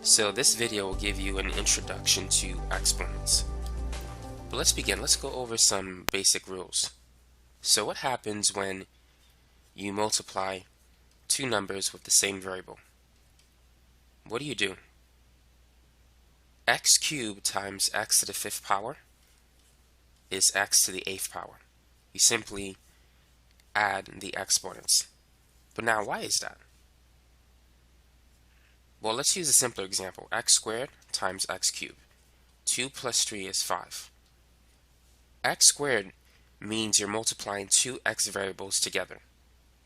So this video will give you an introduction to exponents. But let's begin. Let's go over some basic rules. So what happens when you multiply two numbers with the same variable? What do? X cubed times x to the fifth power is x to the eighth power. You simply add the exponents. But now, why is that? Well, let's use a simpler example. X squared times x cubed. 2 plus 3 is 5. X squared means you're multiplying two x variables together.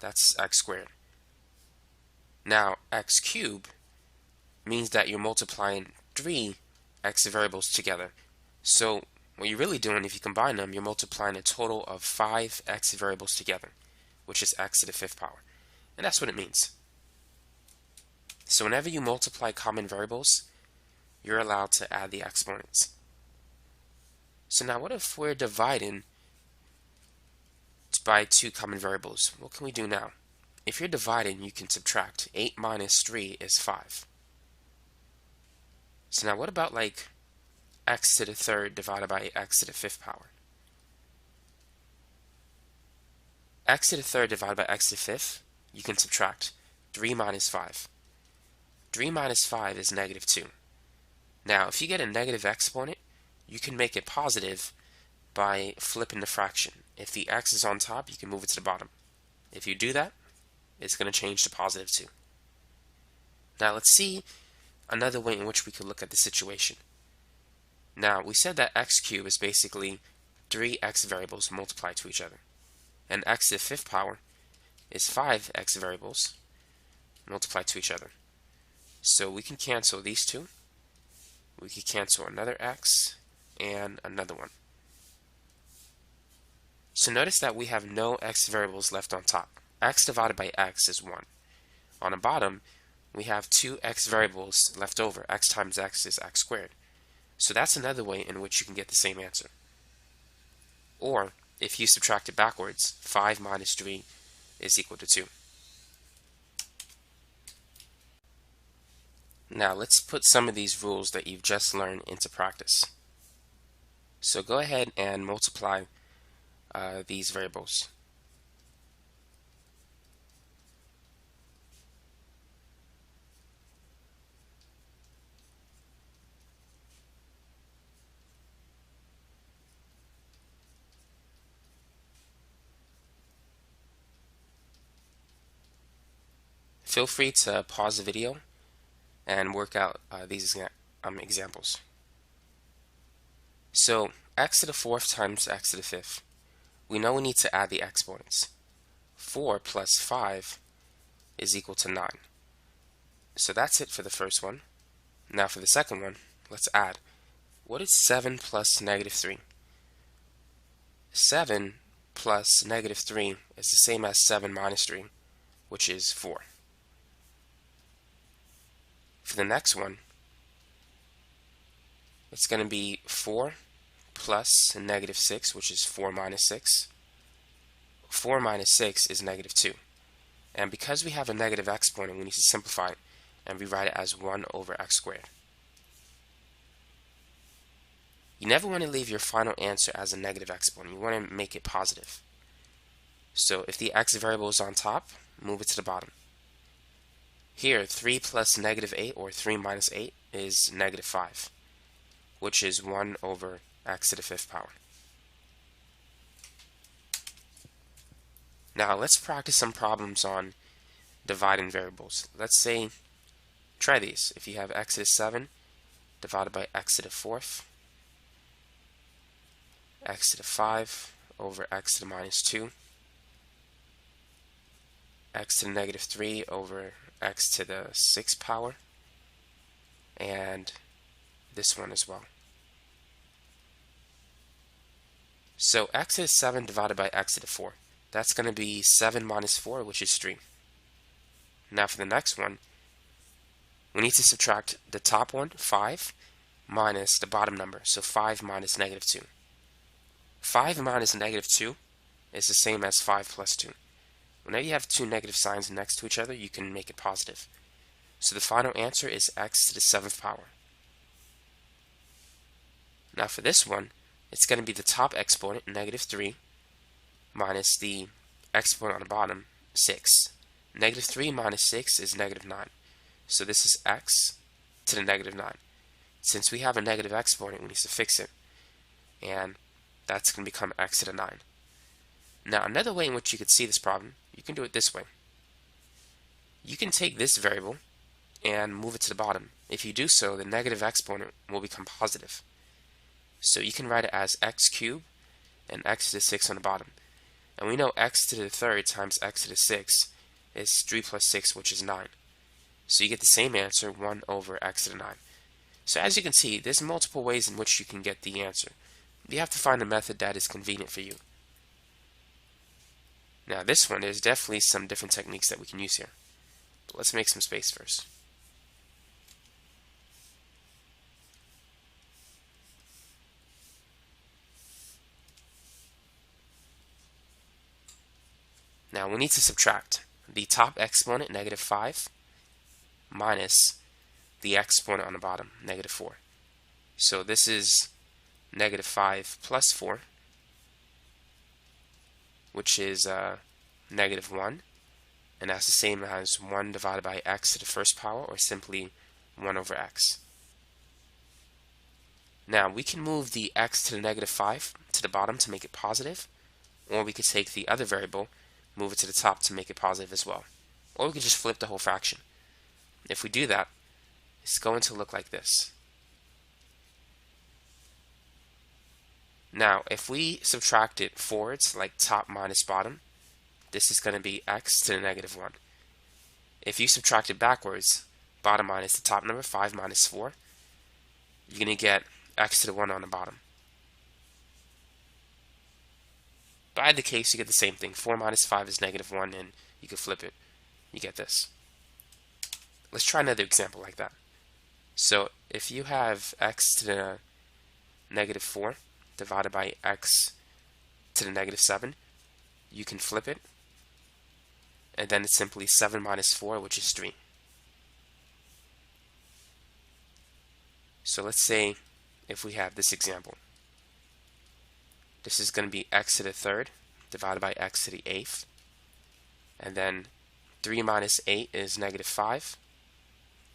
That's x squared. Now, x cubed means that you're multiplying three x variables together. So what you're really doing, if you combine them, you're multiplying a total of 5 x variables together, which is x to the fifth power. And that's what it means. So whenever you multiply common variables, you're allowed to add the exponents. So now what if we're dividing by two common variables? What can we do now? If you're dividing, you can subtract. 8 minus 3 is 5. So now what about like x to the third divided by x to the fifth power? X to the third divided by x to the fifth, you can subtract. 3 minus 5. 3 minus 5 is negative 2. Now, if you get a negative exponent, you can make it positive by flipping the fraction. If the x is on top, you can move it to the bottom. If you do that, it's going to change to positive 2. Now, let's see another way in which we could look at the situation. Now, we said that x cubed is basically 3 x variables multiplied to each other. And x to the fifth power is 5 x variables multiplied to each other. So we can cancel these two. We can cancel another x and another one. So notice that we have no x variables left on top. X divided by x is 1. On the bottom, we have two x variables left over. X times x is x squared. So that's another way in which you can get the same answer. Or, if you subtract it backwards, 5 minus 3 is equal to 2. Now let's put some of these rules that you've just learned into practice. So go ahead and multiply these variables. Feel free to pause the video and work out these examples. So x to the fourth times x to the fifth. We know we need to add the exponents. 4 plus 5 is equal to 9. So that's it for the first one. Now for the second one, let's add. What is 7 plus negative 3? 7 plus negative 3 is the same as 7 minus 3, which is 4. For the next one, it's going to be 4 plus negative 6, which is 4 minus 6. 4 minus 6 is negative 2. And because we have a negative exponent, we need to simplify it and rewrite it as 1 over x squared. You never want to leave your final answer as a negative exponent. You want to make it positive. So if the x variable is on top, move it to the bottom. Here, 3 plus negative 8, or 3 minus 8, is negative 5, which is 1 over x to the fifth power. Now, let's practice some problems on dividing variables. Let's say, try these. If you have x to the 7 divided by x to the fourth, x to the 5 over x to the minus 2, x to the negative 3 over x to the sixth power, and this one as well. So x to the 7 divided by x to the 4. That's going to be 7 minus 4, which is 3. Now for the next one, we need to subtract the top one, 5, minus the bottom number, so 5 minus negative 2. 5 minus negative 2 is the same as 5 plus 2. Whenever you have two negative signs next to each other, you can make it positive. So the final answer is x to the 7th power. Now for this one, it's going to be the top exponent, negative 3, minus the exponent on the bottom, 6. Negative 3 minus 6 is negative 9. So this is x to the negative 9. Since we have a negative exponent, we need to fix it. And that's going to become x to the 9. Now another way in which you could see this problem, you can do it this way. You can take this variable and move it to the bottom. If you do so, the negative exponent will become positive. So you can write it as x cubed and x to the 6 on the bottom. And we know x to the 3rd times x to the 6 is 3 plus 6, which is 9. So you get the same answer, 1 over x to the 9. So as you can see, there's multiple ways in which you can get the answer. You have to find a method that is convenient for you. Now this one, there's definitely some different techniques that we can use here. But let's make some space first. Now we need to subtract the top exponent, negative 5, minus the exponent on the bottom, negative 4. So this is negative 5 plus 4, which is negative 1. And that's the same as 1 divided by x to the 1st power, or simply 1 over x. Now we can move the x to the negative 5 to the bottom to make it positive, or we could take the other variable, move it to the top to make it positive as well. Or we could just flip the whole fraction. If we do that, it's going to look like this. Now, if we subtract it forwards, like top minus bottom, this is going to be x to the negative 1. If you subtract it backwards, bottom minus the top number, 5 minus 4, you're going to get x to the 1 on the bottom. But either case, you get the same thing. 4 minus 5 is negative 1, and you can flip it. You get this. Let's try another example like that. So if you have x to the negative 4 divided by x to the negative 7, you can flip it. And then it's simply 7 minus 4, which is 3. So let's say if we have this example. This is going to be x to the 3rd divided by x to the 8th. And then 3 minus 8 is negative 5,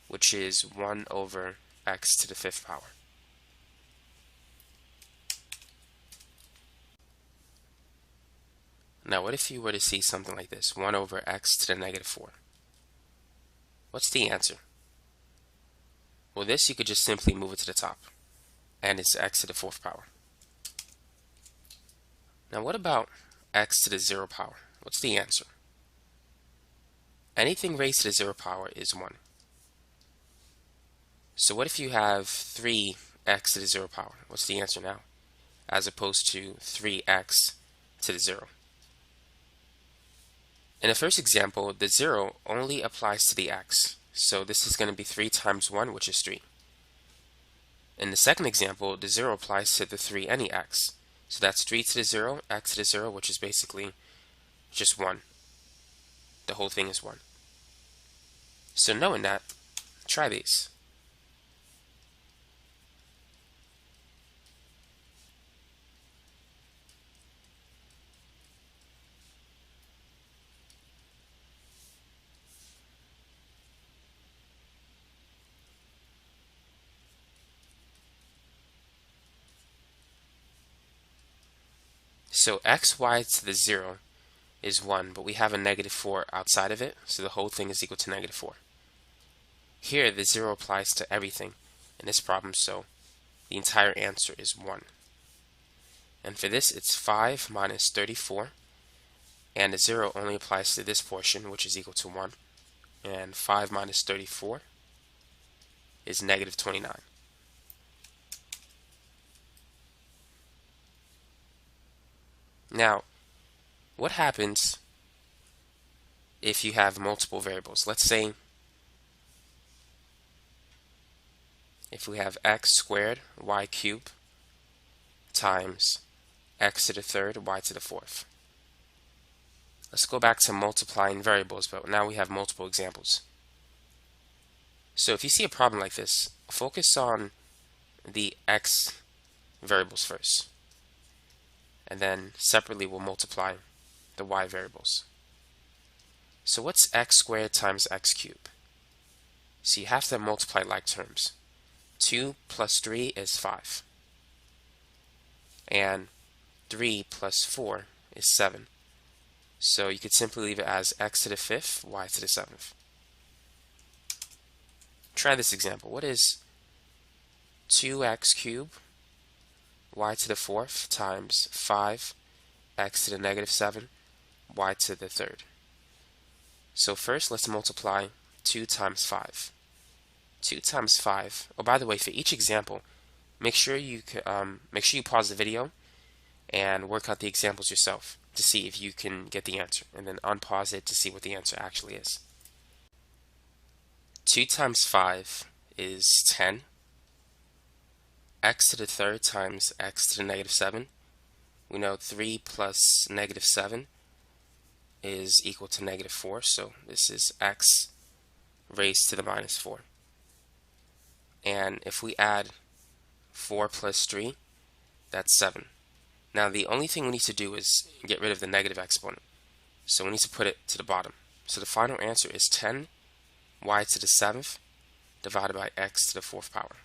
which is 1 over x to the 5th power. Now what if you were to see something like this, 1 over x to the negative 4? What's the answer? Well, this you could just simply move it to the top, and it's x to the 4th power. Now what about x to the 0 power? What's the answer? Anything raised to the 0 power is 1. So what if you have 3x to the 0 power? What's the answer now? As opposed to 3x to the 0. In the first example, the 0 only applies to the x. So this is going to be 3 times 1, which is 3. In the second example, the 0 applies to the 3 any x. So that's 3 to the 0, x to the 0, which is basically just 1. The whole thing is 1. So knowing that, try these. So xy to the 0 is 1, but we have a negative 4 outside of it, so the whole thing is equal to negative 4. Here, the 0 applies to everything in this problem, so the entire answer is 1. And for this, it's 5 minus 34, and the 0 only applies to this portion, which is equal to 1. And 5 minus 34 is negative 29. Now, what happens if you have multiple variables? Let's say if we have x squared y cubed times x to the 3rd y to the 4th. Let's go back to multiplying variables, but now we have multiple examples. So if you see a problem like this, focus on the x variables first, and then separately we'll multiply the y variables. So what's x squared times x cubed? So you have to multiply like terms. 2 plus 3 is 5. And 3 plus 4 is 7. So you could simply leave it as x to the 5th, y to the 7th. Try this example. What is 2x cubed y to the 4th times 5 x to the negative 7 y to the 3rd? So first let's multiply 2 times 5. 2 times 5. Oh, by the way, for each example, make sure you pause the video and work out the examples yourself to see if you can get the answer, and then unpause it to see what the answer actually is. 2 times 5 is 10. X to the 3rd times x to the negative 7. We know 3 plus negative 7 is equal to negative 4, so this is x raised to the minus 4. And if we add 4 plus 3, that's 7. Now the only thing we need to do is get rid of the negative exponent. So we need to put it to the bottom. So the final answer is 10 y to the 7th divided by x to the 4th power.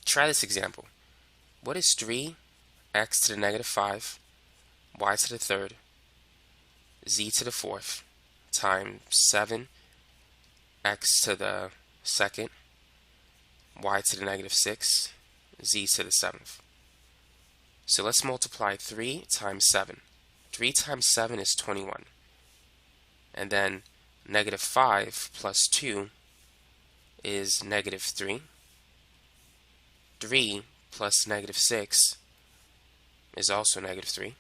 Try this example. What is 3 x to the negative 5 y to the 3rd z to the 4th times 7 x to the 2nd y to the negative 6 z to the 7th? So let's multiply 3 times 7. 3 times 7 is 21. And then negative 5 plus 2 is negative 3. 3 plus negative 6 is also negative 3.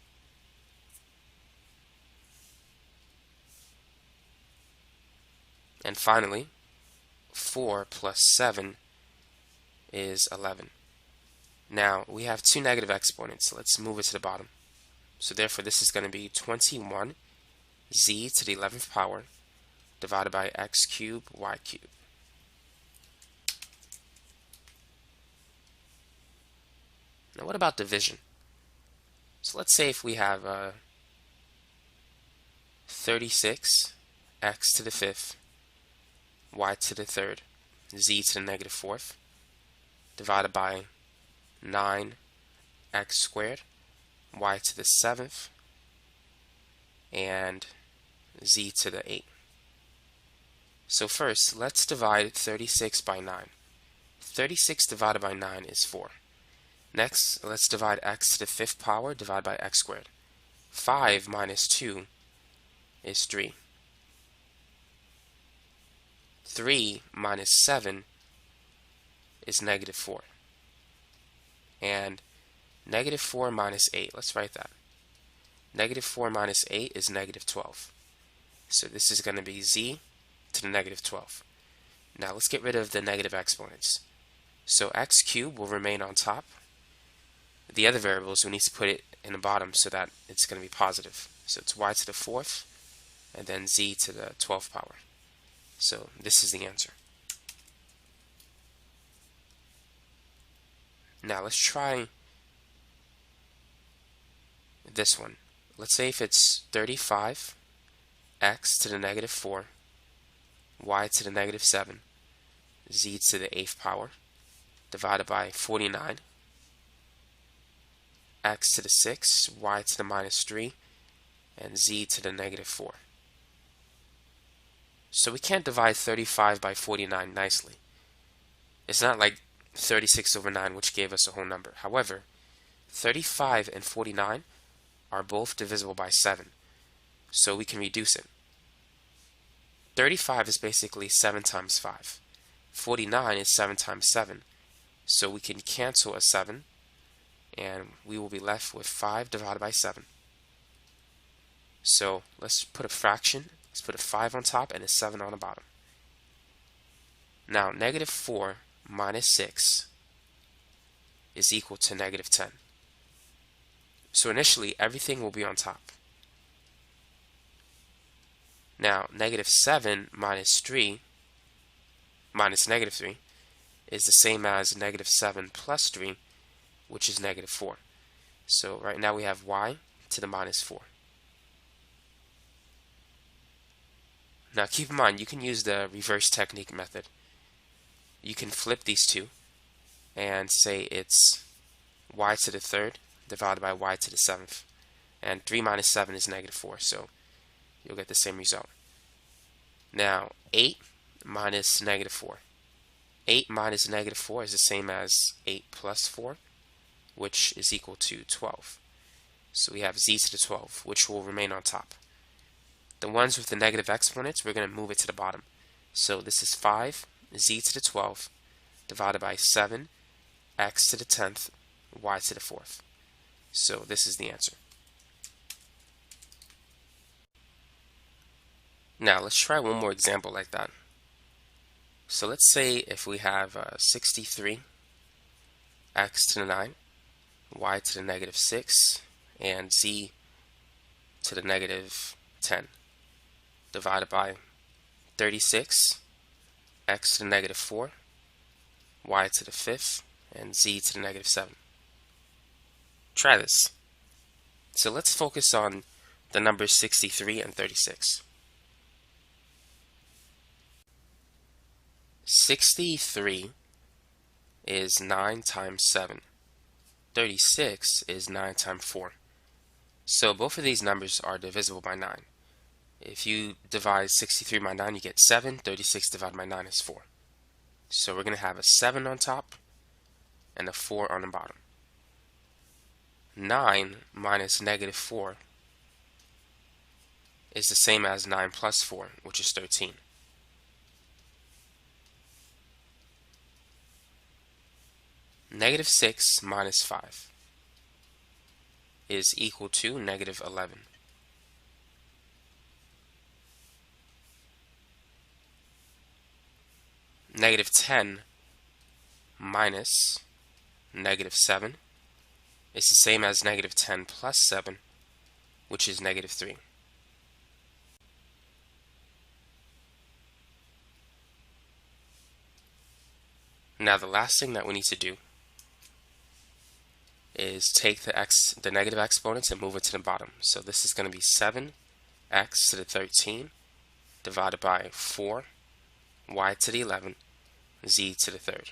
And finally, 4 plus 7 is 11. Now, we have two negative exponents, so let's move it to the bottom. So therefore, this is going to be 21 z to the 11th power divided by x cubed y cubed. Now, what about division? So let's say if we have 36 x to the 5th y to the 3rd z to the negative 4th divided by 9 x squared y to the 7th and z to the 8th. So first, let's divide 36 by 9. 36 divided by 9 is 4. Next, let's divide x to the 5th power divided by x squared. 5 minus 2 is 3. 3 minus 7 is negative 4. And negative 4 minus 8, let's write that. Negative 4 minus 8 is negative 12. So this is going to be z to the negative 12. Now let's get rid of the negative exponents. So x cubed will remain on top. The other variables, we need to put it in the bottom so that it's going to be positive. So it's y to the 4th and then z to the 12th power. So this is the answer. Now let's try this one. Let's say if it's 35 x to the negative 4 y to the negative 7 z to the 8th power divided by 49 x to the 6 y to the minus 3 and z to the negative 4. So we can't divide 35 by 49 nicely. It's not like 36 over 9, which gave us a whole number. However, 35 and 49 are both divisible by 7, so we can reduce it. 35 is basically 7 times 5. 49 is 7 times 7, so we can cancel a 7, and we will be left with 5 divided by 7. So let's put a fraction. Let's put a 5 on top and a 7 on the bottom. Now, negative 4 minus 6 is equal to negative 10. So initially, everything will be on top. Now, negative 7 minus 3 minus negative 3 is the same as negative 7 plus 3, which is negative 4. So right now we have y to the minus 4. Now keep in mind, you can use the reverse technique method. You can flip these two and say it's y to the third divided by y to the seventh. And 3 minus 7 is negative 4, so you'll get the same result. Now 8 minus negative 4. 8 minus negative 4 is the same as 8 plus 4, which is equal to 12. So we have z to the 12, which will remain on top. The ones with the negative exponents, we're going to move it to the bottom. So this is 5 z to the 12 divided by 7 x to the 10th y to the 4th. So this is the answer. Now let's try one more example like that. So let's say if we have 63 x to the 9, y to the negative 6, and z to the negative 10 divided by 36 x to the negative 4, y to the 5th, and z to the negative 7. Try this. So let's focus on the numbers 63 and 36. 63 is 9 times 7. 36 is 9 times 4. So both of these numbers are divisible by 9. If you divide 63 by 9, you get 7. 36 divided by 9 is 4. So we're going to have a 7 on top and a 4 on the bottom. 9 minus negative 4 is the same as 9 plus 4, which is 13. Negative 6 minus 5 is equal to negative 11. Negative 10 minus negative 7 is the same as negative 10 plus 7, which is negative 3. Now the last thing that we need to do is take the negative exponents and move it to the bottom. So this is going to be 7x to the 13 divided by 4 y to the 11 z to the third.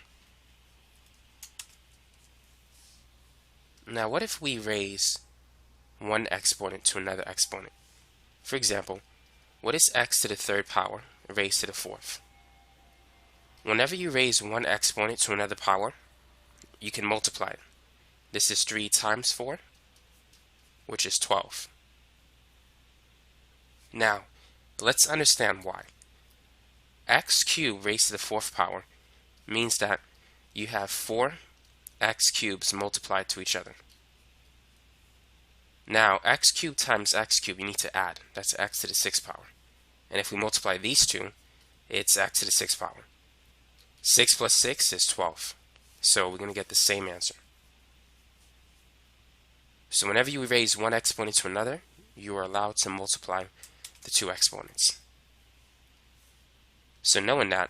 Now what if we raise one exponent to another exponent? For example, what is x to the third power raised to the fourth? Whenever you raise one exponent to another power, you can multiply it. This is 3 times 4, which is 12. Now, let's understand why. X cubed raised to the fourth power means that you have 4 x cubes multiplied to each other. Now, x cubed times x cubed, you need to add. That's x to the 6th power. And if we multiply these two, it's x to the 6th power. 6 plus 6 is 12. So we're going to get the same answer. So whenever you raise one exponent to another, you are allowed to multiply the two exponents. So knowing that,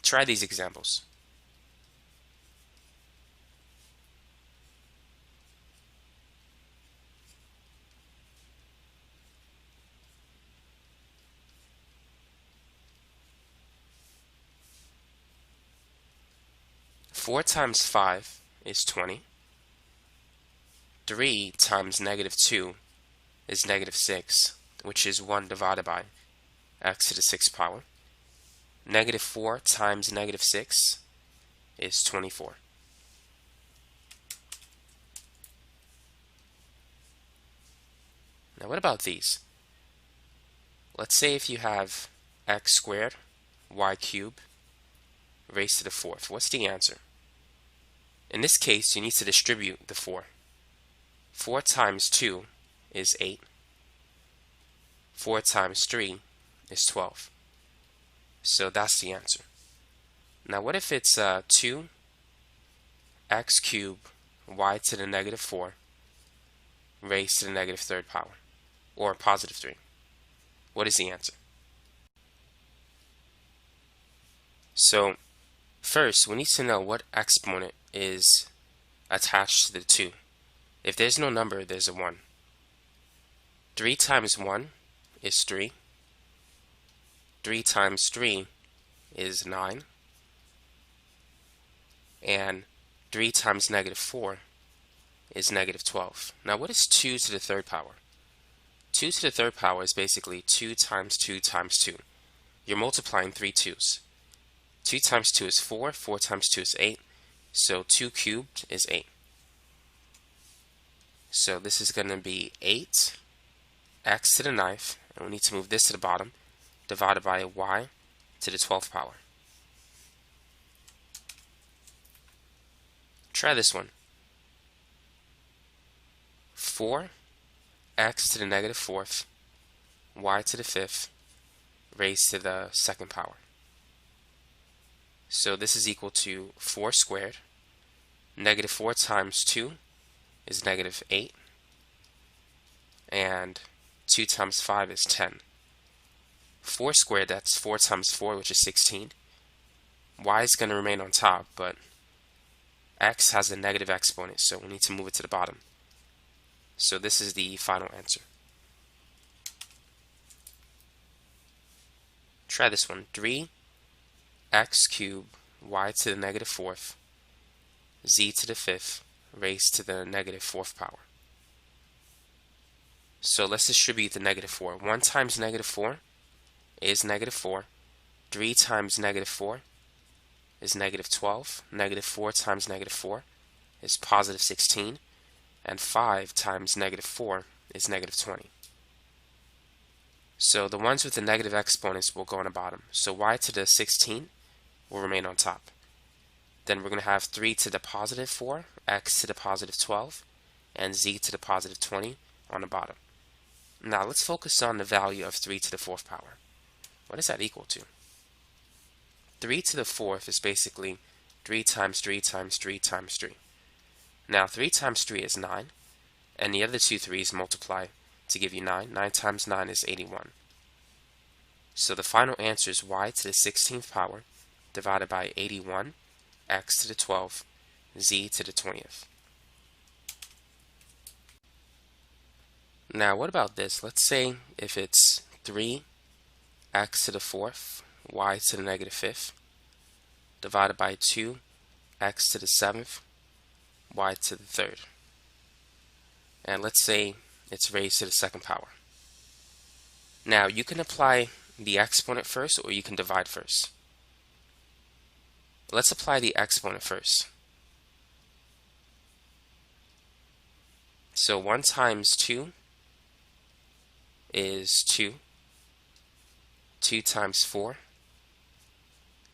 try these examples. Four times 5 is 20. 3 times negative 2 is negative 6, which is 1 divided by x to the 6th power. Negative 4 times negative 6 is 24. Now what about these? Let's say if you have x squared, y cubed, raised to the fourth. What's the answer? In this case, you need to distribute the 4. 4 times 2 is 8. 4 times 3 is 12. So that's the answer. Now what if it's 2 x cubed y to the negative 4 raised to the negative third power, or positive 3? What is the answer? So first, we need to know what exponent is attached to the 2. If there's no number, there's a 1. 3 times 1 is 3. 3 times 3 is 9. And 3 times negative 4 is negative 12. Now what is 2 to the third power? 2 to the third power is basically 2 times 2 times 2. You're multiplying 3 2's. 2 times 2 is 4, 4 times 2 is 8, so 2 cubed is 8. So this is going to be 8 x to the 9th, and we need to move this to the bottom, divided by y to the 12th power. Try this one. 4 x to the negative 4th, y to the 5th, raised to the 2nd power. So this is equal to 4 squared. Negative 4 times 2 is negative 8. And 2 times 5 is 10. 4 squared, that's 4 times 4, which is 16. Y is going to remain on top, but x has a negative exponent, so we need to move it to the bottom. So this is the final answer. Try this one. 3x cubed y to the negative 4th, z to the 5th, raised to the negative 4th power. So let's distribute the negative 4. 1 times negative 4 is negative 4. 3 times negative 4 is negative 12. Negative 4 times negative 4 is positive 16. And 5 times negative 4 is negative 20. So the ones with the negative exponents will go on the bottom. So y to the 16 will remain on top. Then we're going to have 3 to the positive 4, x to the positive 12, and z to the positive 20 on the bottom. Now let's focus on the value of 3 to the 4th power. What is that equal to? 3 to the 4th is basically 3 times 3 times 3 times 3. Now 3 times 3 is 9, and the other two 3's multiply to give you 9. 9 times 9 is 81. So the final answer is y to the 16th power divided by 81, x to the 12th, z to the 20th. Now what about this? Let's say if it's 3 x to the 4th, y to the negative 5th, divided by 2 x to the 7th, y to the 3rd. And let's say it's raised to the 2nd power. Now you can apply the exponent first, or you can divide first. Let's apply the exponent first. So 1 times 2 is 2. 2 times 4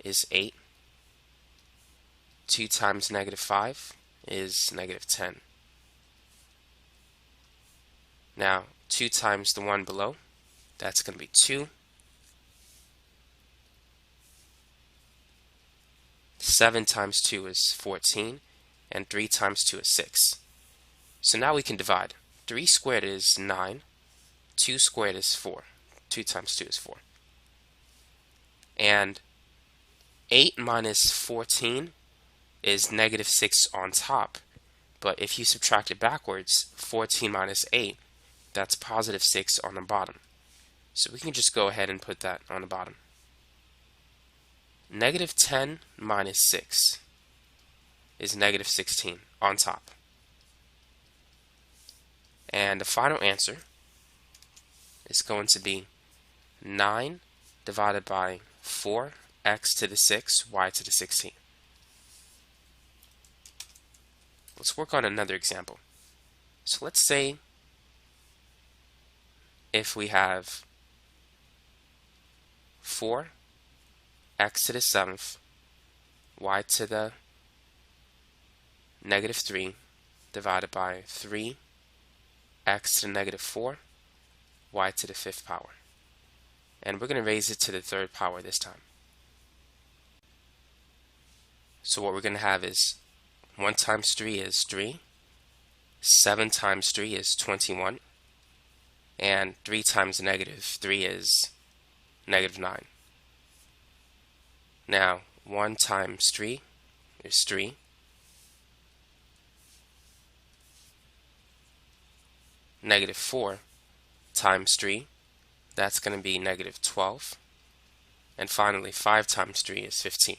is 8. 2 times negative 5 is negative 10. Now 2 times the one below, that's going to be 2. 7 times 2 is 14, and 3 times 2 is 6. So now we can divide. 3 squared is 9, 2 squared is 4. 2 times 2 is 4. And 8 minus 14 is negative 6 on top. But if you subtract it backwards, 14 minus 8, that's positive 6 on the bottom. So we can just go ahead and put that on the bottom. Negative 10 minus 6 is negative 16 on top. And the final answer is going to be 9 divided by 4, x to the 6, y to the 16. Let's work on another example. So let's say if we have 4 x to the 7th, y to the negative 3, divided by 3 x to the negative 4, y to the 5th power. And we're going to raise it to the 3rd power this time. So what we're going to have is 1 times 3 is 3, 7 times 3 is 21, and 3 times negative 3 is negative 9. Now, 1 times 3 is 3. Negative 4 times 3, that's going to be negative 12. And finally, 5 times 3 is 15.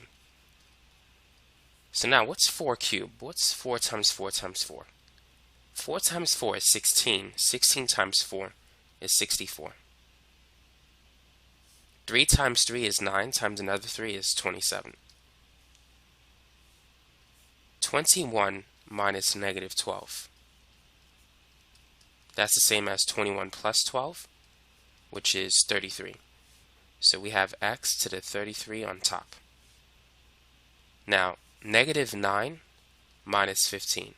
So now, what's 4 cubed? What's 4 times 4 times 4? 4 times 4 is 16. 16 times 4 is 64. 3 times 3 is 9, times another 3 is 27. 21 minus negative 12. That's the same as 21 plus 12, which is 33. So we have x to the 33 on top. Now, negative 9 minus 15.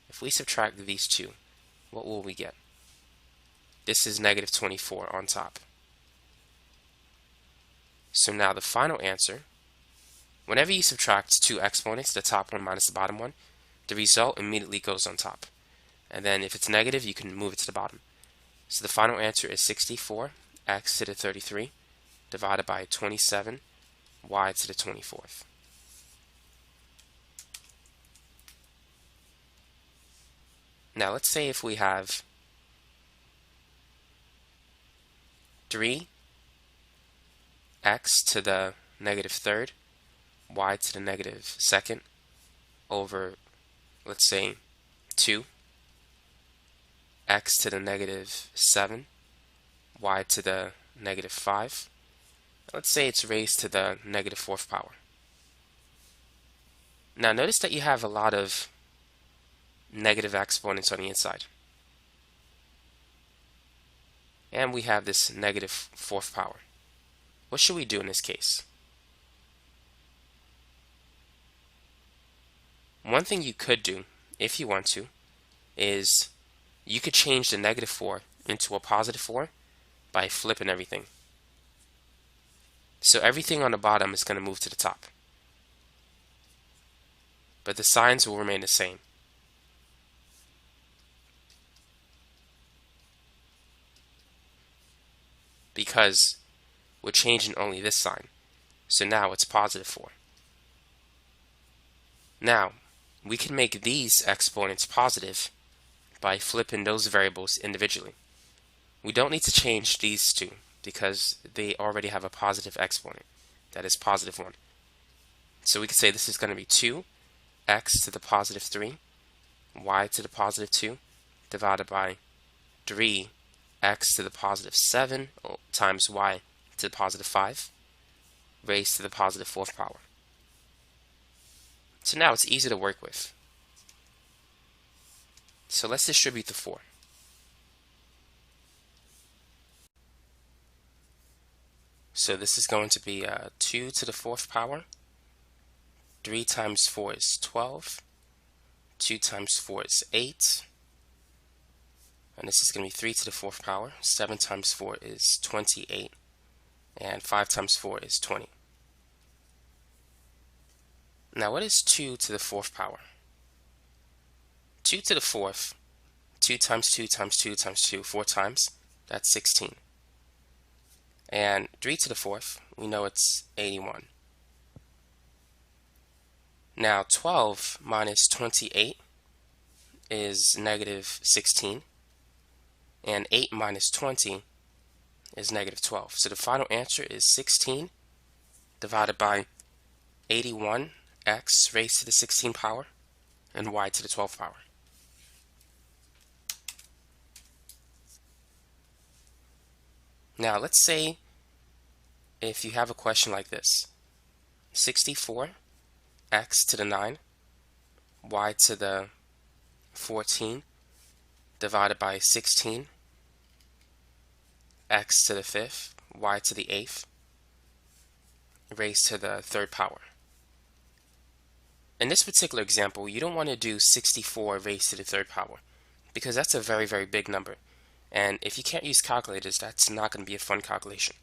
If we subtract these two, what will we get? This is negative 24 on top. So now the final answer, whenever you subtract two exponents, the top one minus the bottom one, the result immediately goes on top. And then if it's negative, you can move it to the bottom. So the final answer is 64, x to the 33, divided by 27, y to the 24th. Now let's say if we have 3 x to the negative third, y to the negative second, over, let's say, 2 x to the negative 7, y to the negative 5. Let's say it's raised to the negative 4th power. Now notice that you have a lot of negative exponents on the inside. And we have this negative 4th power. What should we do in this case? One thing you could do, if you want to, is you could change the negative 4 into a positive 4 by flipping everything. So everything on the bottom is going to move to the top. But the signs will remain the same. Because we're changing only this sign. So now it's positive 4. Now, we can make these exponents positive by flipping those variables individually. We don't need to change these two because they already have a positive exponent. That is positive 1. So we could say this is going to be 2 x to the positive 3, y to the positive 2, divided by 3 x to the positive 7 times y to the positive 5, raised to the positive 4th power. So now it's easy to work with. So let's distribute the 4. So this is going to be 2 to the 4th power. 3 times 4 is 12. 2 times 4 is 8. And this is going to be 3 to the 4th power. 7 times 4 is 28. And 5 times 4 is 20. Now what is 2 to the 4th power? 2 to the 4th, 2 times 2 times 2 times 2, 4 times, that's 16. And 3 to the 4th, we know it's 81. Now 12 minus 28 is negative 16. And 8 minus 20 is negative 12. So the final answer is 16 divided by 81, x raised to the 16th power, and y to the 12th power. Now let's say if you have a question like this: 64 x to the 9, y to the 14, divided by 16, x to the 5th, y to the 8th, raised to the 3rd power. In this particular example, you don't want to do 64 raised to the 3rd power because that's a very, very big number. And if you can't use calculators, that's not going to be a fun calculation.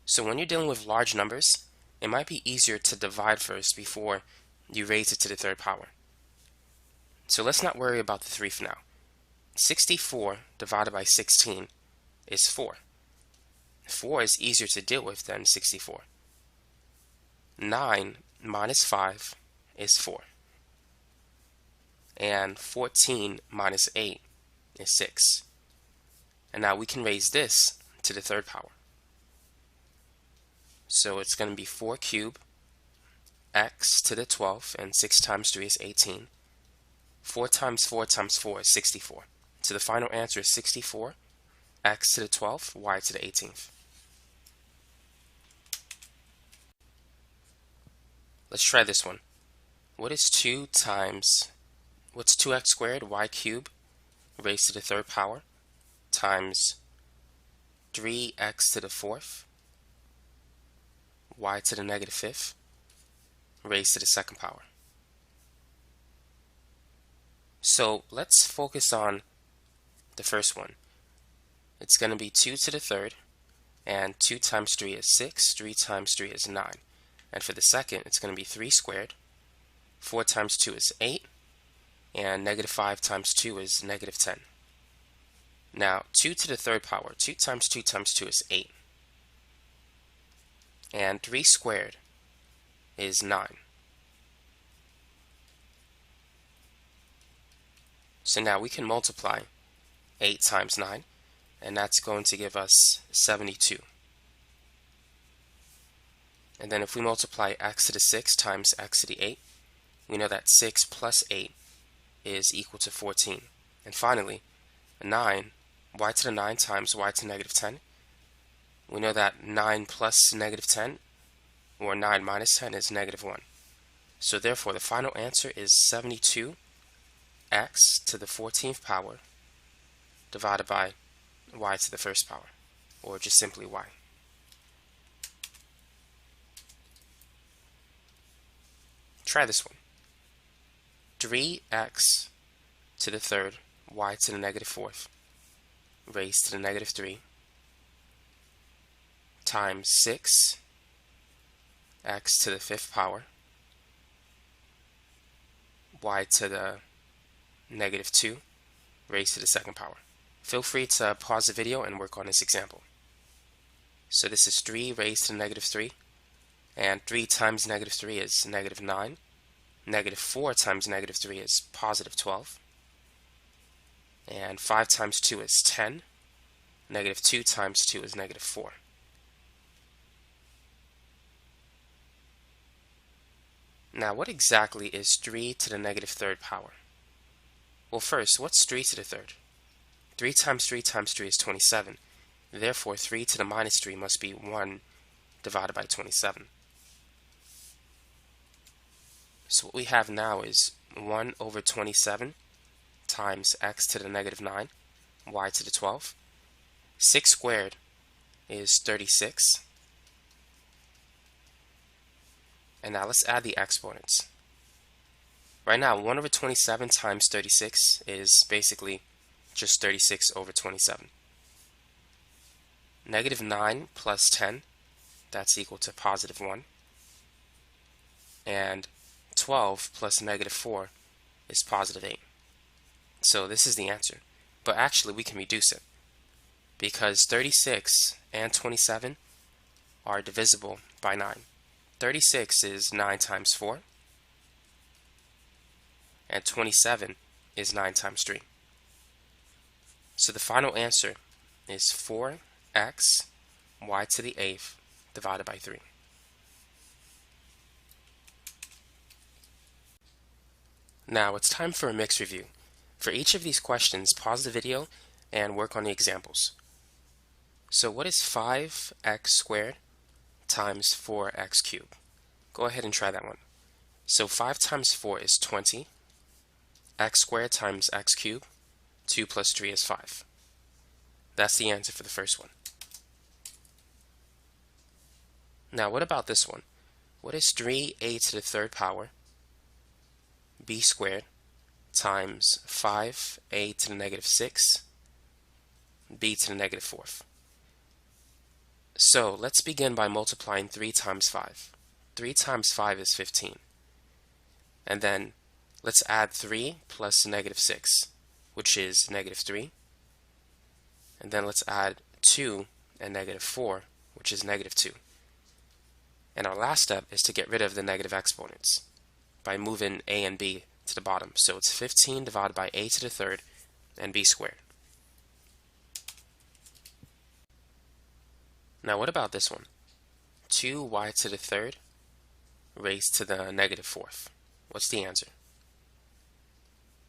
So when you're dealing with large numbers, it might be easier to divide first before you raise it to the 3rd power. So let's not worry about the 3 for now. 64 divided by 16 is 4. 4 is easier to deal with than 64. 9 minus 5 is 4. And 14 minus 8 is 6. And now we can raise this to the third power. So it's going to be 4 cubed x to the 12, and 6 times 3 is 18. 4 times 4 times 4 is 64. So the final answer is 64, x to the 12th, y to the 18th. Let's try this one. What's 2x squared, y cubed, raised to the third power, times 3x to the 4th, y to the negative 5th, raised to the second power? So let's focus on the first one. It's going to be 2 to the third, and 2 times 3 is 6, 3 times 3 is 9. And for the second, it's going to be 3 squared, 4 times 2 is 8, and negative 5 times 2 is negative 10. Now, 2 to the third power, 2 times 2 times 2 is 8. And 3 squared is 9. So now we can multiply 8 times 9, and that's going to give us 72. And then if we multiply x to the 6 times x to the 8, we know that 6 plus 8 is equal to 14. And finally, 9, y to the 9 times y to the negative 10. We know that 9 plus negative 10, or 9 minus 10, is negative 1. So therefore, the final answer is 72 x to the 14th power divided by y to the first power, or just simply y. Try this one. 3x to the third, y to the negative 4th, raised to the negative 3, times 6 x to the 5th power, y to the negative 2, raised to the second power. Feel free to pause the video and work on this example. So this is 3 raised to the negative 3, and 3 times negative 3 is negative 9. Negative 4 times negative 3 is positive 12. And 5 times 2 is 10. Negative 2 times 2 is negative 4. Now, what exactly is 3 to the negative third power? Well, first, what's 3 to the third? 3 times 3 times 3 is 27. Therefore, 3 to the minus 3 must be 1 divided by 27. So what we have now is 1 over 27 times x to the negative 9, y to the 12. 6 squared is 36. And now let's add the exponents. Right now, 1 over 27 times 36 is basically just 36 over 27. Negative 9 plus 10, that's equal to positive 1. And 12 plus negative 4 is positive 8. So this is the answer. But actually, we can reduce it, because 36 and 27 are divisible by 9. 36 is 9 times 4, and 27 is 9 times 3. So the final answer is 4x y to the 8th divided by 3. Now it's time for a mixed review. For each of these questions, pause the video and work on the examples. So what is 5x squared times 4x cubed? Go ahead and try that one. So 5 times 4 is 20. X squared times x cubed, 2 plus 3 is 5. That's the answer for the first one. Now what about this one? What is 3a to the third power b squared times 5a to the negative 6 b to the negative 4th? So let's begin by multiplying 3 times 5. 3 times 5 is 15. And then let's add 3 plus negative 6, which is negative 3. And then let's add 2 and negative 4, which is negative 2. And our last step is to get rid of the negative exponents by moving a and b to the bottom. So it's 15 divided by a to the third and b squared. Now what about this one? 2y to the third raised to the negative fourth. What's the answer?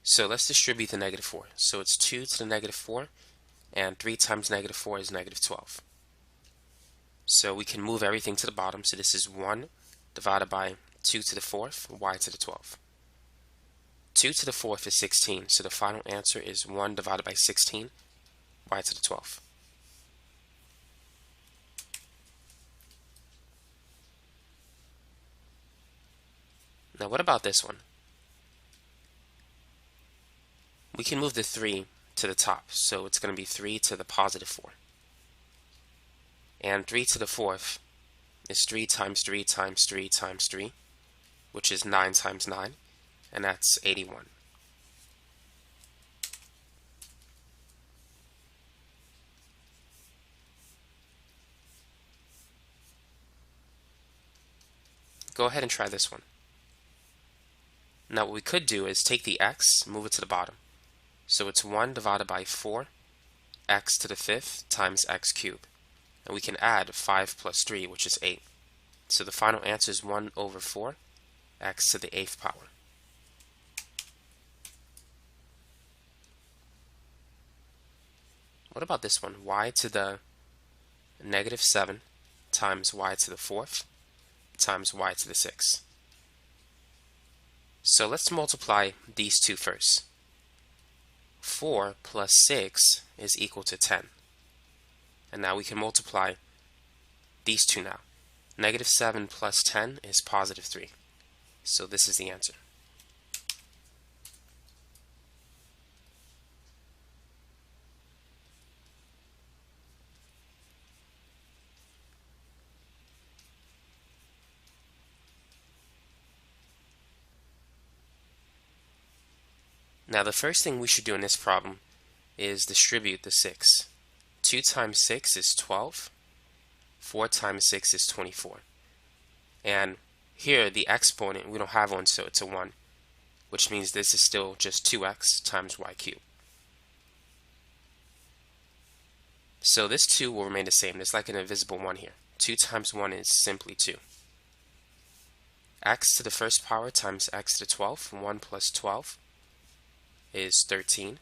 So let's distribute the negative 4. So it's 2 to the negative 4, and 3 times negative 4 is negative 12. So we can move everything to the bottom. So this is 1 divided by 2 to the fourth, y to the 12. 2 to the fourth is 16, so the final answer is 1 divided by 16, y to the 12th. Now what about this one? We can move the 3 to the top, so it's going to be 3 to the positive 4. And 3 to the fourth is 3 times 3 times 3 times 3, which is 9 times 9, and that's 81. Go ahead and try this one. Now what we could do is take the x, move it to the bottom. So it's 1 divided by 4, x to the fifth times x cubed. And we can add 5 plus 3, which is 8. So the final answer is 1 over 4, x to the 8th power. What about this one? Y to the negative 7 times y to the 4th times y to the 6th. So let's multiply these two first. 4 plus 6 is equal to 10. And now we can multiply these two now. Negative 7 plus 10 is positive 3. So this is the answer. Now the first thing we should do in this problem is distribute the 6. 2 times 6 is 12. 4 times 6 is 24. And here the exponent, we don't have one, so it's a 1, which means this is still just 2x times y cubed. So this 2 will remain the same. It's like an invisible 1 here. 2 times 1 is simply 2. X to the first power times x to the 12th. 1 plus 12 is 13.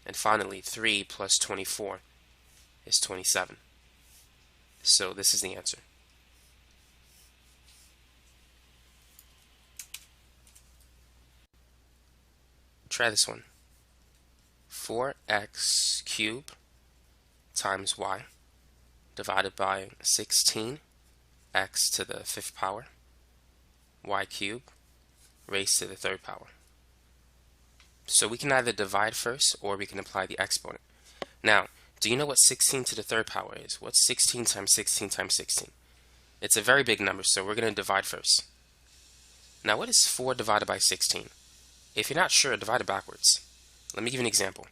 And finally, 3 plus 24 is 27. So this is the answer. Try this one. 4x cubed times y divided by 16 x to the 5th power y cubed raised to the 3rd power. So we can either divide first or we can apply the exponent. Now, do you know what 16 to the 3rd power is? What's 16 times 16 times 16? It's a very big number, so we're going to divide first. Now, what is 4 divided by 16? If you're not sure, divide it backwards. Let me give you an example.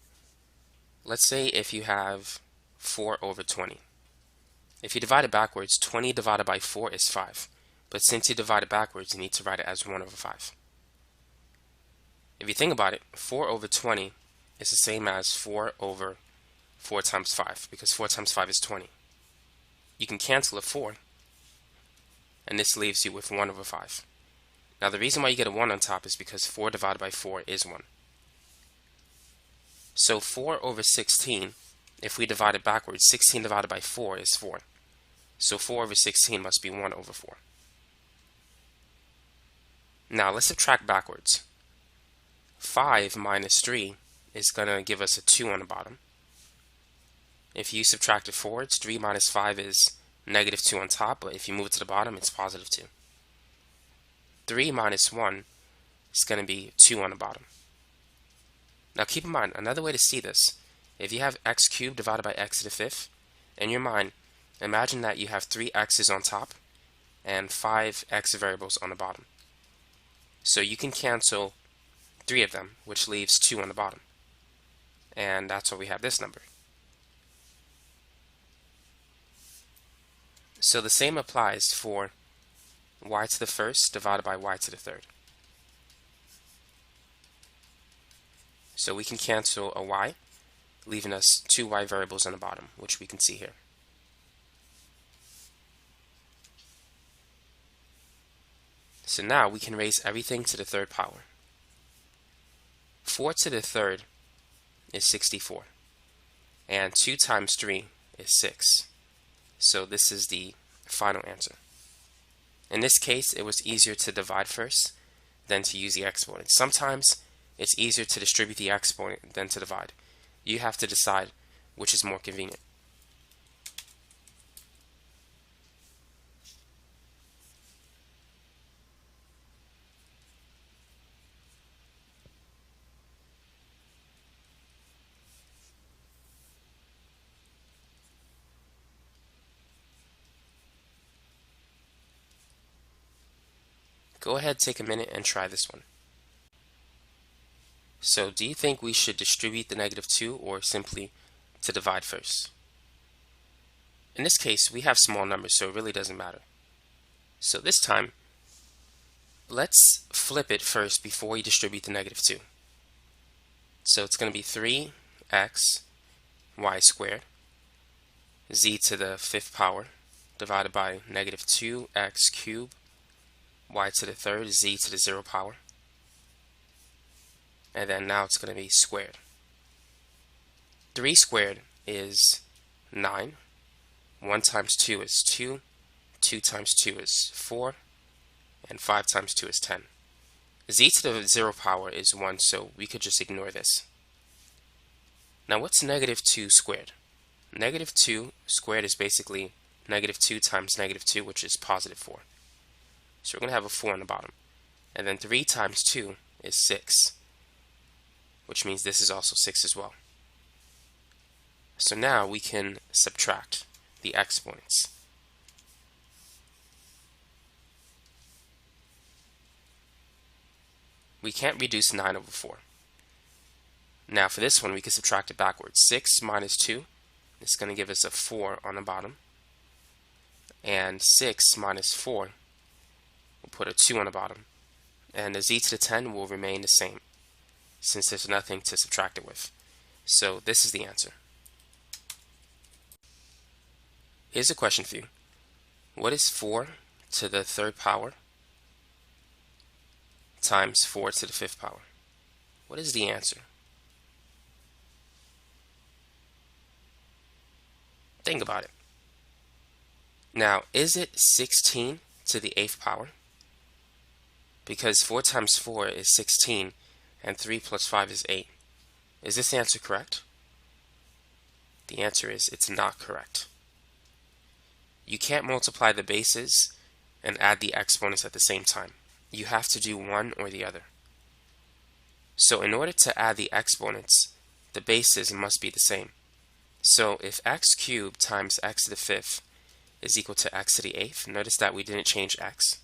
Let's say if you have 4 over 20. If you divide it backwards, 20 divided by 4 is 5. But since you divide it backwards, you need to write it as 1 over 5. If you think about it, 4 over 20 is the same as 4 over 4 times 5, because 4 times 5 is 20. You can cancel a 4, and this leaves you with 1 over 5. Now the reason why you get a 1 on top is because 4 divided by 4 is 1. So 4 over 16, if we divide it backwards, 16 divided by 4 is 4. So 4 over 16 must be 1 over 4. Now let's subtract backwards. 5 minus 3 is going to give us a 2 on the bottom. If you subtract it forwards, 3 minus 5 is negative 2 on top, but if you move it to the bottom, it's positive 2. 3 minus 1 is going to be 2 on the bottom. Now keep in mind, another way to see this, if you have x cubed divided by x to the 5th, in your mind, imagine that you have 3 x's on top and 5 x variables on the bottom. So you can cancel 3 of them, which leaves 2 on the bottom. And that's why we have this number. So the same applies for y to the first divided by y to the third. So we can cancel a y, leaving us two y variables on the bottom, which we can see here. So now we can raise everything to the third power. 4 to the third is 64, and 2 times 3 is 6. So this is the final answer. In this case, it was easier to divide first than to use the exponent. Sometimes it's easier to distribute the exponent than to divide. You have to decide which is more convenient. Go ahead, take a minute and try this one. So do you think we should distribute the -2 or simply to divide first? In this case, we have small numbers, so it really doesn't matter. So this time, let's flip it first before we distribute the -2. So it's going to be 3x y squared z to the 5th power divided by -2x cubed y to the third z to the 0 power. And then now it's going to be squared. 3 squared is 9. 1 times 2 is 2. 2 times 2 is 4. And 5 times 2 is 10. Z to the 0 power is 1, so we could just ignore this. Now what's -2 squared? -2 squared is basically -2 times -2, which is +4. So we're going to have a 4 on the bottom. And then 3 times 2 is 6, which means this is also 6 as well. So now we can subtract the exponents. We can't reduce 9 over 4. Now for this one, we can subtract it backwards. 6 minus 2 is going to give us a 4 on the bottom. And 6 minus 4 will put a 2 on the bottom. And the z to the 10 will remain the same, since there's nothing to subtract it with. So this is the answer. Here's a question for you. What is 4 to the 3rd power times 4 to the 5th power? What is the answer? Think about it. Now, is it 16 to the 8th power? Because 4 times 4 is 16, and 3 plus 5 is 8. Is this answer correct? The answer is it's not correct. You can't multiply the bases and add the exponents at the same time. You have to do one or the other. So in order to add the exponents, the bases must be the same. So if x cubed times x to the 5th is equal to x to the 8th, notice that we didn't change x.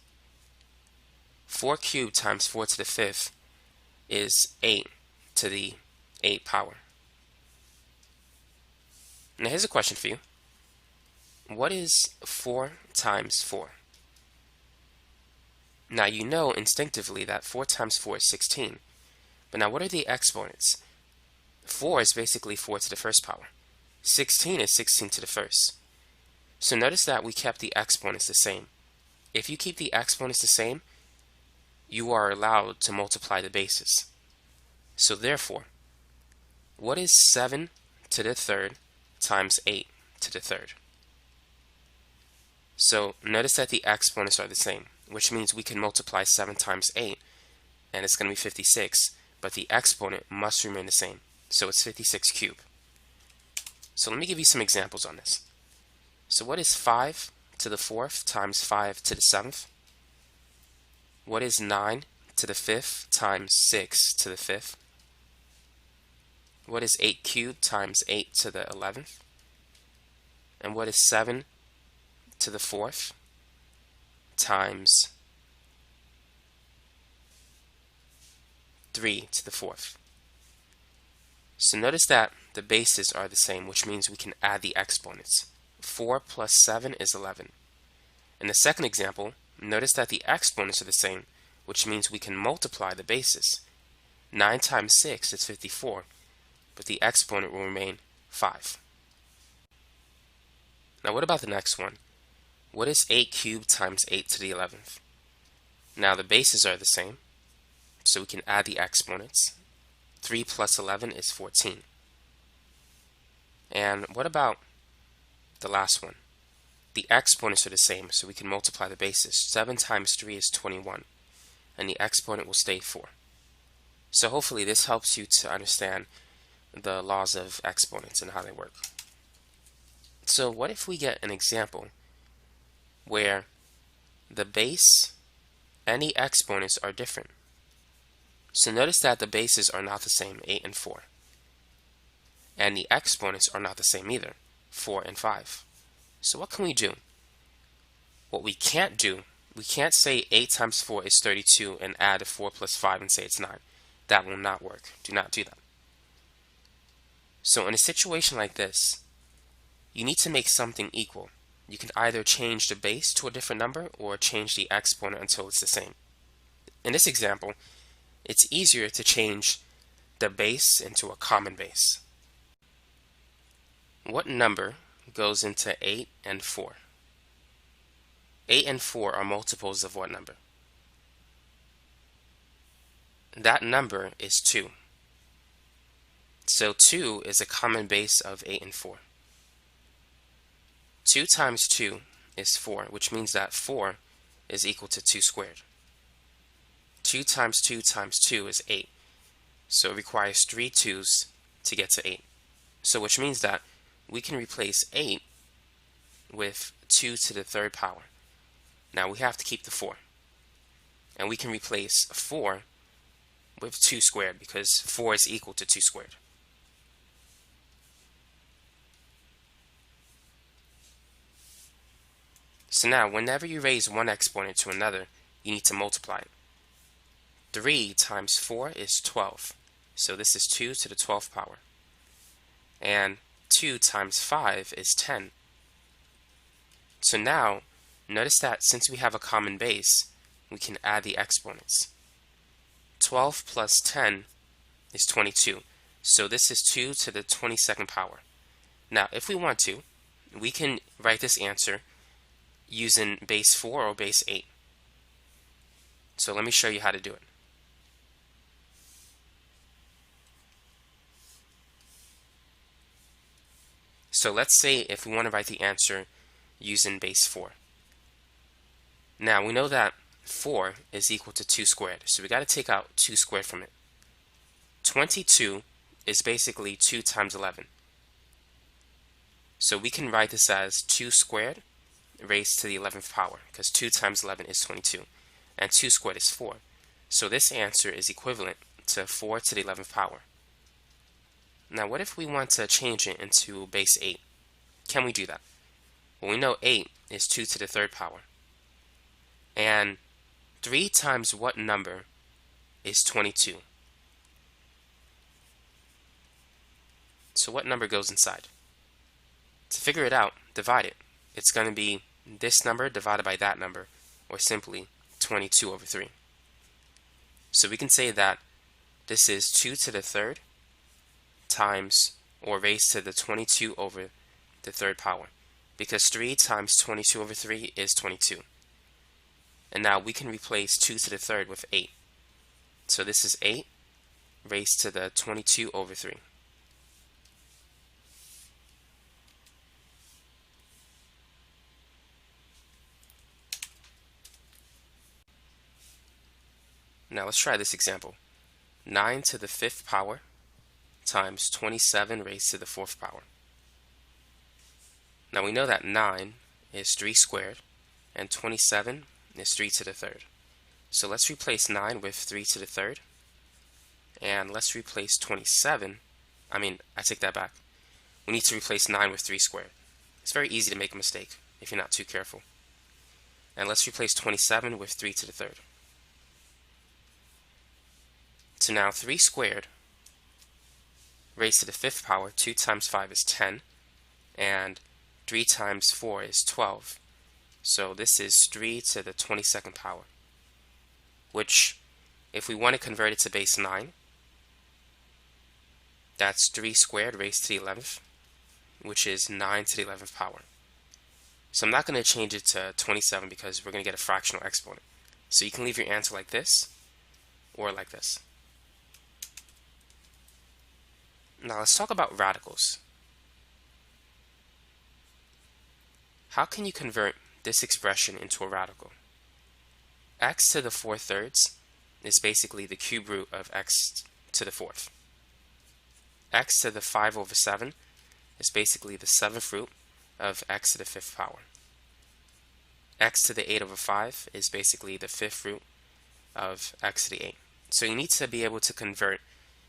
4 cubed times 4 to the 5th is 8 to the 8th power. Now here's a question for you. What is 4 times 4? Now you know instinctively that 4 times 4 is 16. But now what are the exponents? 4 is basically 4 to the 1st power. 16 is 16 to the 1st. So notice that we kept the exponents the same. If you keep the exponents the same, you are allowed to multiply the bases. So therefore, what is 7 to the 3rd times 8 to the 3rd? So notice that the exponents are the same, which means we can multiply 7 times 8, and it's going to be 56, but the exponent must remain the same. So it's 56 cubed. So let me give you some examples on this. So what is 5 to the 4th times 5 to the 7th? What is 9 to the 5th times 6 to the 5th? What is 8 cubed times 8 to the 11th? And what is 7 to the 4th times 3 to the 4th? So notice that the bases are the same, which means we can add the exponents. 4 plus 7 is 11. In the second example, notice that the exponents are the same, which means we can multiply the bases. 9 times 6 is 54, but the exponent will remain 5. Now what about the next one? What is 8 cubed times 8 to the 11th? Now the bases are the same, so we can add the exponents. 3 plus 11 is 14. And what about the last one? The exponents are the same, so we can multiply the bases. 7 times 3 is 21, and the exponent will stay 4. So hopefully this helps you to understand the laws of exponents and how they work. So what if we get an example where the base and the exponents are different? So notice that the bases are not the same, 8 and 4. And the exponents are not the same either, 4 and 5. So what can we do? What we can't do, we can't say 8 times 4 is 32 and add 4 plus 5 and say it's 9. That will not work. Do not do that. So in a situation like this, you need to make something equal. You can either change the base to a different number or change the exponent until it's the same. In this example, it's easier to change the base into a common base. What number goes into 8 and 4? 8 and 4 are multiples of what number? That number is 2. So 2 is a common base of 8 and 4. 2 times 2 is 4, which means that 4 is equal to 2 squared. 2 times 2 times 2 is 8. So it requires 3 2's to get to 8. So which means that we can replace 8 with 2 to the third power. Now we have to keep the 4. And we can replace 4 with 2 squared because 4 is equal to 2 squared. So now whenever you raise one exponent to another, you need to multiply it. 3 times 4 is 12. So this is 2 to the 12th power. And 2 times 5 is 10. So now, notice that since we have a common base, we can add the exponents. 12 plus 10 is 22. So this is 2 to the 22nd power. Now, if we want to, we can write this answer using base 4 or base 8. So let me show you how to do it. So let's say if we want to write the answer using base 4. Now we know that 4 is equal to 2 squared, so we got to take out 2 squared from it. 22 is basically 2 times 11. So we can write this as 2 squared raised to the 11th power, because 2 times 11 is 22, and 2 squared is 4. So this answer is equivalent to 4 to the 11th power. Now what if we want to change it into base 8? Can we do that? Well, we know 8 is 2 to the third power. And 3 times what number is 22? So what number goes inside? To figure it out, divide it. It's going to be this number divided by that number, or simply 22 over 3. So we can say that this is 2 to the third times, or raised to the 22 over the third power, because 3 times 22 over 3 is 22. And now we can replace 2 to the third with 8. So this is 8 raised to the 22 over 3. Now let's try this example. 9 to the 5th power times 27 raised to the 4th power. Now we know that 9 is 3 squared and 27 is 3 to the third. So let's replace 9 with 3 to the third, and let's replace 27. I take that back. We need to replace 9 with 3 squared. It's very easy to make a mistake if you're not too careful. And let's replace 27 with 3 to the third. So now 3 squared raised to the 5th power, 2 times 5 is 10, and 3 times 4 is 12. So this is 3 to the 22nd power, which, if we want to convert it to base 9, that's 3 squared raised to the 11th, which is 9 to the 11th power. So I'm not going to change it to 27 because we're going to get a fractional exponent. So you can leave your answer like this or like this. Now let's talk about radicals. How can you convert this expression into a radical? X to the 4/3 is basically the cube root of x to the 4th. X to the 5/7 is basically the 7th root of x to the 5th power. X to the 8/5 is basically the 5th root of x to the 8. So you need to be able to convert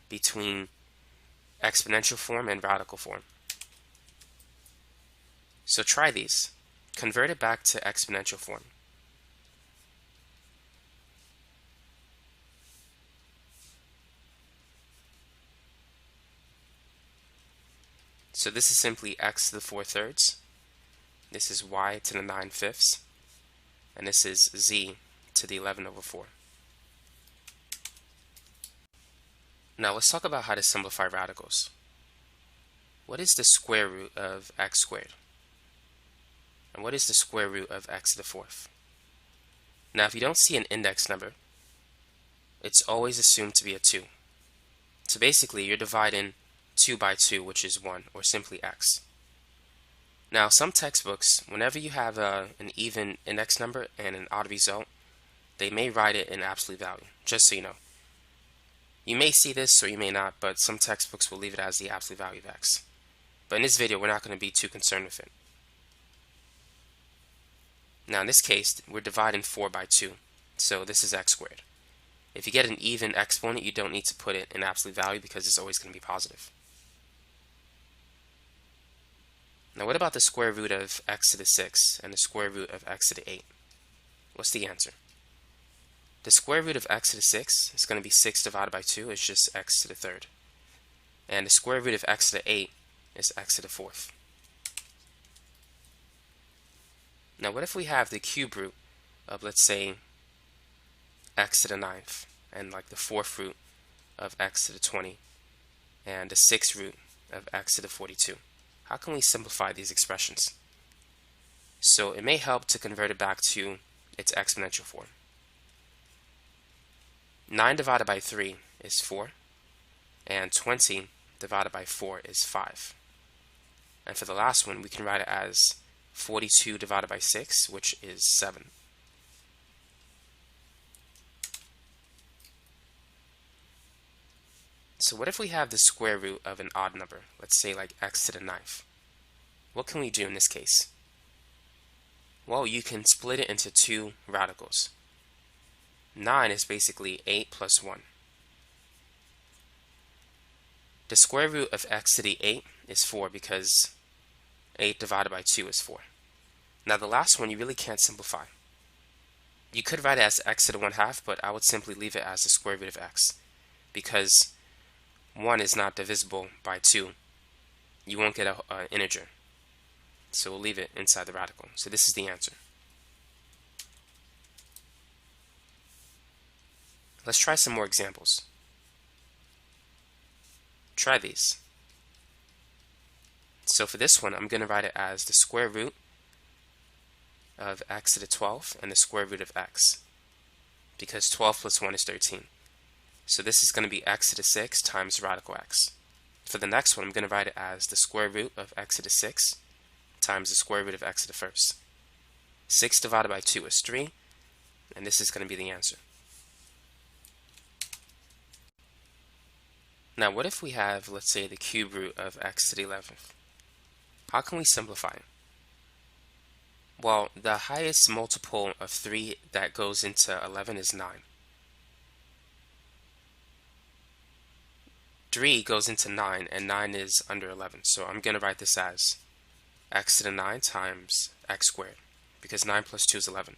between exponential form and radical form. So try these. Convert it back to exponential form. So this is simply x to the 4/3. This is y to the 9/5. And this is z to the 11/4. Now let's talk about how to simplify radicals. What is the square root of x squared? And what is the square root of x to the 4th? Now if you don't see an index number, it's always assumed to be a 2. So basically you're dividing 2 by 2, which is 1, or simply x. Now some textbooks, whenever you have an even index number and an odd result, they may write it in absolute value, just so you know. You may see this or you may not, but some textbooks will leave it as the absolute value of x. But in this video, we're not going to be too concerned with it. Now in this case, we're dividing 4 by 2, so this is x squared. If you get an even exponent, you don't need to put it in absolute value because it's always going to be positive. Now what about the square root of x to the 6 and the square root of x to the 8? What's the answer? The square root of x to the 6 is going to be 6 divided by 2, it's just x to the 3rd. And the square root of x to the 8 is x to the 4th. Now what if we have the cube root of, let's say, x to the 9th, and like the 4th root of x to the 20, and the 6th root of x to the 42? How can we simplify these expressions? So it may help to convert it back to its exponential form. 9 divided by 3 is 4, and 20 divided by 4 is 5. And for the last one, we can write it as 42 divided by 6, which is 7. So what if we have the square root of an odd number, let's say like x to the 9th? What can we do in this case? Well, you can split it into two radicals. 9 is basically 8 plus 1. The square root of x to the 8 is 4 because 8 divided by 2 is 4. Now the last one you really can't simplify. You could write it as x to the 1/2, but I would simply leave it as the square root of x because 1 is not divisible by 2. You won't get an integer. So we'll leave it inside the radical. So this is the answer. Let's try some more examples. Try these. So for this one, I'm going to write it as the square root of x to the 12th and the square root of x, because 12 plus 1 is 13. So this is going to be x to the 6 times radical x. For the next one, I'm going to write it as the square root of x to the 6 times the square root of x to the 1st. 6 divided by 2 is 3, and this is going to be the answer. Now what if we have, let's say, the cube root of x to the 11th? How can we simplify it? Well, the highest multiple of 3 that goes into 11 is 9. 3 goes into 9, and 9 is under 11. So I'm going to write this as x to the 9 times x squared, because 9 plus 2 is 11.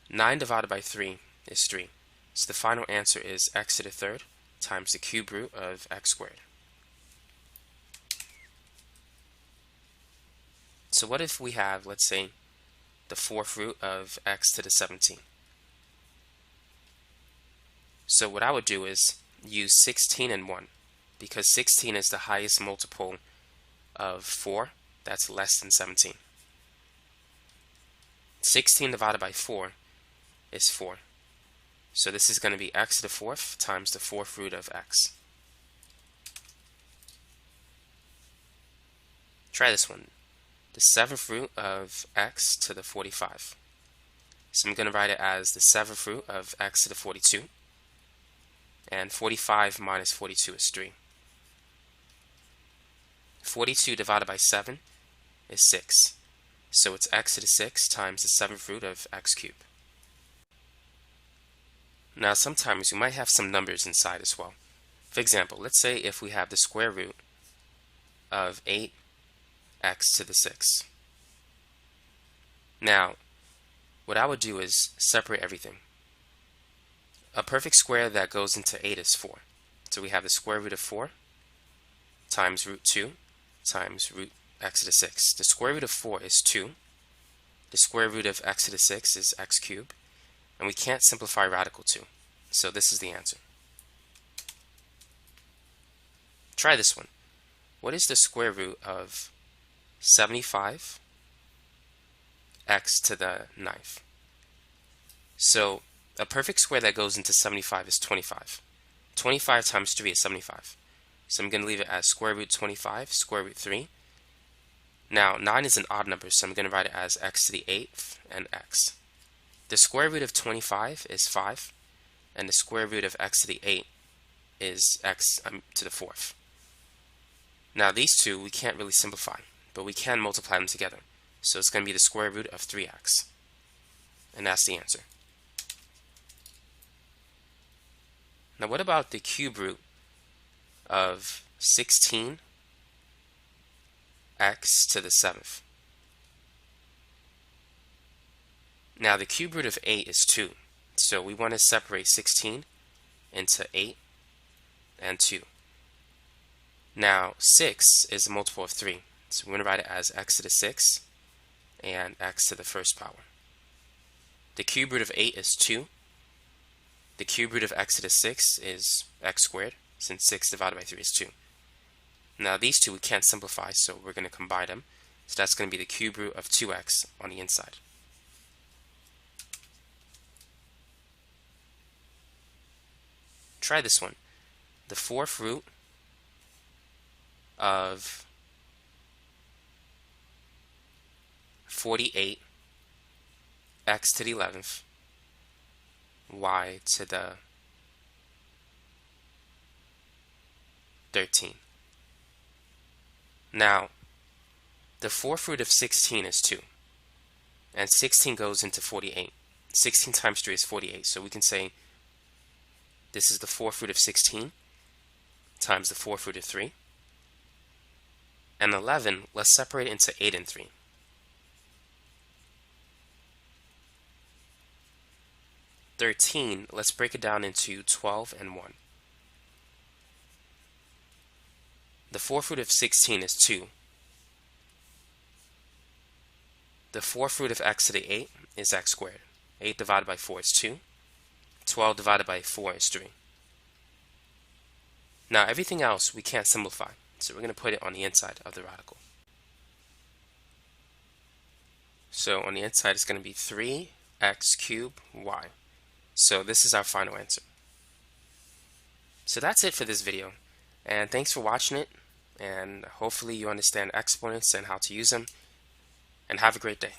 9 divided by 3 is 3. So the final answer is x to the 3rd times the cube root of x squared. So what if we have, let's say, the fourth root of x to the 17. So what I would do is use 16 and 1, because 16 is the highest multiple of 4 that's less than 17. 16 divided by 4 is 4. So this is going to be x to the fourth times the fourth root of x. Try this one. The seventh root of x to the 45. So I'm going to write it as the seventh root of x to the 42. And 45 minus 42 is 3. 42 divided by 7 is 6. So it's x to the 6 times the seventh root of x cubed. Now sometimes we might have some numbers inside as well. For example, let's say if we have the square root of 8x to the 6. Now, what I would do is separate everything. A perfect square that goes into 8 is 4. So we have the square root of 4 times root 2 times root x to the 6. The square root of 4 is 2. The square root of x to the 6 is x cubed. And we can't simplify radical 2. So this is the answer. Try this one. What is the square root of 75 x to the 9th? So a perfect square that goes into 75 is 25. 25 times 3 is 75. So I'm going to leave it as square root 25, square root 3. Now 9 is an odd number, so I'm going to write it as x to the 8th and x. The square root of 25 is 5, and the square root of x to the 8 is x to the 4th. Now these two we can't really simplify, but we can multiply them together. So it's going to be the square root of 3x. And that's the answer. Now what about the cube root of 16 x to the 7th? Now the cube root of 8 is 2. So we want to separate 16 into 8 and 2. Now 6 is a multiple of 3. So we're going to write it as x to the 6 and x to the first power. The cube root of 8 is 2. The cube root of x to the 6 is x squared, since 6 divided by 3 is 2. Now these two we can't simplify, so we're going to combine them. So that's going to be the cube root of 2x on the inside. Try this one. The fourth root of 48 x to the 11th y to the 13. Now the fourth root of 16 is 2, and 16 goes into 48. 16 times 3 is 48, so we can say this is the fourth root of 16 times the fourth root of 3. And 11, let's separate it into 8 and 3. 13, let's break it down into 12 and 1. The fourth root of 16 is 2. The fourth root of x to the 8 is x squared. 8 divided by 4 is 2. 12 divided by 4 is 3. Now everything else we can't simplify, so we're going to put it on the inside of the radical. So on the inside it's going to be 3x cubed y. So this is our final answer. So that's it for this video, and thanks for watching it, and hopefully you understand exponents and how to use them, and have a great day.